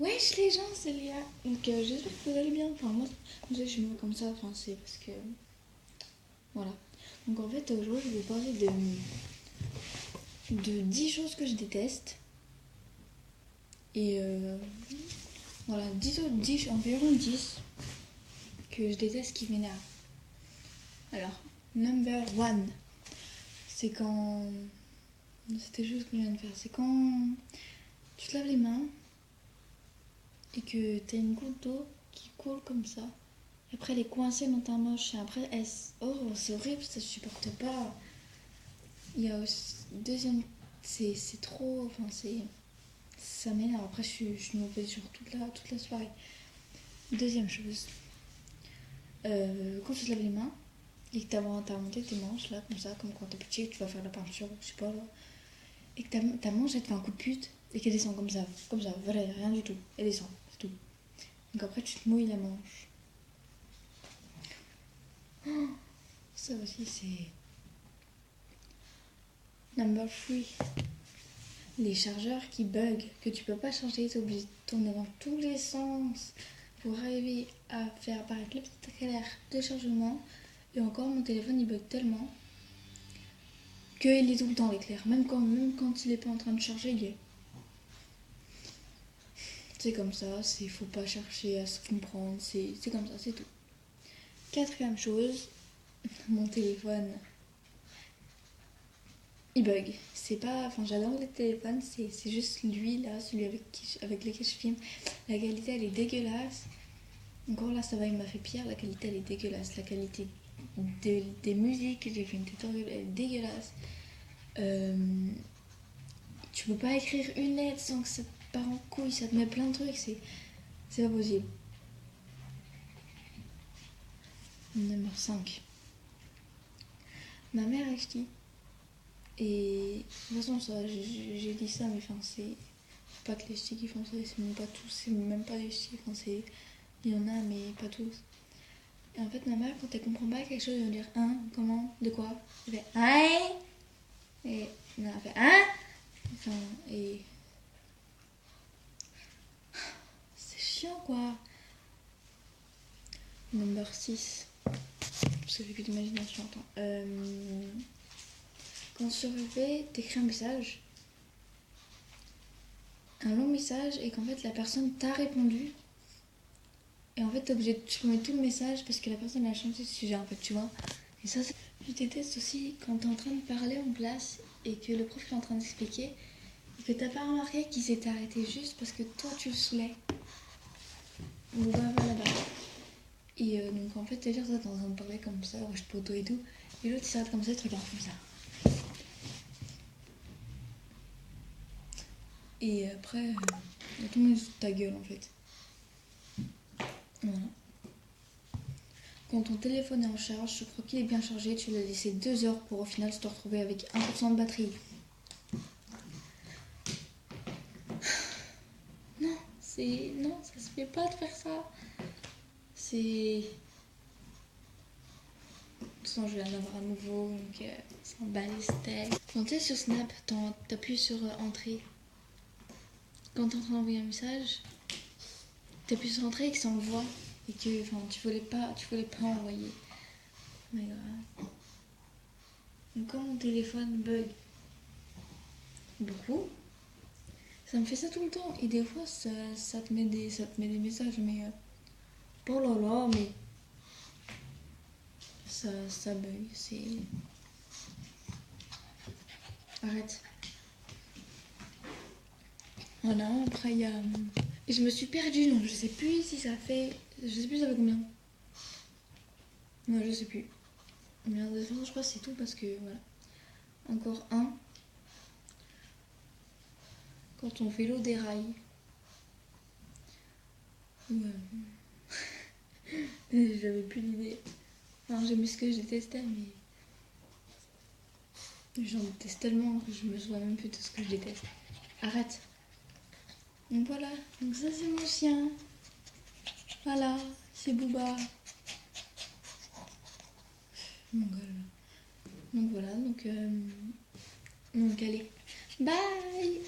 Wesh les gens, c'est Léa. Donc j'espère que vous allez bien. Enfin moi, je me mets comme ça, enfin c'est parce que... Voilà. Donc en fait aujourd'hui je vais vous parler de 10 choses que je déteste. Et voilà, 10, environ 10 que je déteste qui m'énervent. Alors, number one, c'est quand... C'était juste ce que je viens de faire. C'est quand tu te laves les mains et que t'as une goutte d'eau qui coule comme ça. Et après elle est coincée dans ta manche. Et après oh, c'est horrible, ça je supporte pas. Il y a aussi... Deuxième, c'est trop... Enfin c'est... Ça m'énerve. Après je suis mauvaise sur toute la soirée. Deuxième chose. Quand tu te laves les mains et que t'as monté tes manches là comme ça, comme quand t'es petit, que tu vas faire la peinture, je sais pas là, et que ta manche elle te fait un coup de pute et qu'elle descend comme ça, voilà, rien du tout, elle descend, c'est tout. Donc après tu te mouilles la manche. Oh, ça aussi c'est... Number 3. Les chargeurs qui bug, que tu peux pas changer, t'es obligé de tourner dans tous les sens pour arriver à faire apparaître le petit éclair de chargement. Et encore mon téléphone il bug tellement qu'il est tout le temps l'éclair, même quand il est pas en train de charger, il est. C'est comme ça, faut pas chercher à se comprendre, c'est comme ça, c'est tout. Quatrième chose, mon téléphone, il bug. C'est pas, enfin j'adore les téléphones, c'est juste lui là, celui avec lequel je filme. La qualité elle est dégueulasse. Encore là ça va, il m'a fait pire, la qualité elle est dégueulasse. La qualité des musiques que j'ai fait une tutoriel elle est dégueulasse. Tu peux pas écrire une lettre sans que ça te part en couille, ça te met plein de trucs, c'est pas possible. Numéro 5. Ma mère est ch'ti. Et de toute façon, ça, j'ai dit ça, mais enfin, c'est pas que les ch'tis qui font ça, c'est même pas tous, c'est même pas les ch'tis, enfin, il y en a, mais pas tous. Et en fait, ma mère, quand elle comprend pas quelque chose, elle va dire hein, comment, de quoi, elle fait hein, et elle fait hein, enfin, et c'est chiant quoi. Number 6. Parce que j'ai plus d'imagination, attends. Quand sur RP, t'écris un message, un long message, et qu'en fait la personne t'a répondu, et en fait t'es obligé de supprimer tout le message parce que la personne a changé de sujet, en fait, tu vois. Et ça, je déteste aussi quand t'es en train de parler en classe et que le prof est en train d'expliquer et que t'as pas remarqué qu'il s'était arrêté juste parce que toi tu le saoulais. On va là-bas. Et donc en fait, c'est-à-dire toi t'es en train de parler comme ça, je te poto et tout, et l'autre il s'arrête comme ça, il te regarde comme ça. Et après, tout le monde sous ta gueule en fait. Voilà. Quand ton téléphone est en charge, je crois qu'il est bien chargé, tu l'as laissé 2 heures pour au final te retrouver avec 1% de batterie. Non, non, ça se fait pas de faire ça. C'est... De toute façon, je viens d'avoir un nouveau, donc c'est un balesté. Quand t'es sur Snap, t'appuies sur entrée. Quand t'es en train d'envoyer un message, t'appuies sur entrée et que ça envoie. Et que tu voulais pas envoyer. Mais donc quand mon téléphone bug beaucoup, ça me fait ça tout le temps. Et des fois, ça te met des messages, mais... oh là là, mais... Ça bug, c'est... Arrête. Voilà, après il y a... Et je me suis perdue, donc je sais plus si ça fait... Je sais plus ça fait combien. Ouais, je sais plus. Mais de toute façon, je crois que c'est tout parce que, voilà. Encore un. Quand ton vélo déraille. Ouais. J'avais plus d'idée. Enfin, j'aimais ce que je détestais, mais... J'en déteste tellement que je me souviens même plus de ce que je déteste. Arrête. Donc voilà, donc ça c'est mon chien. Voilà, c'est Booba. Mon gueule. Donc voilà, donc allez. Bye.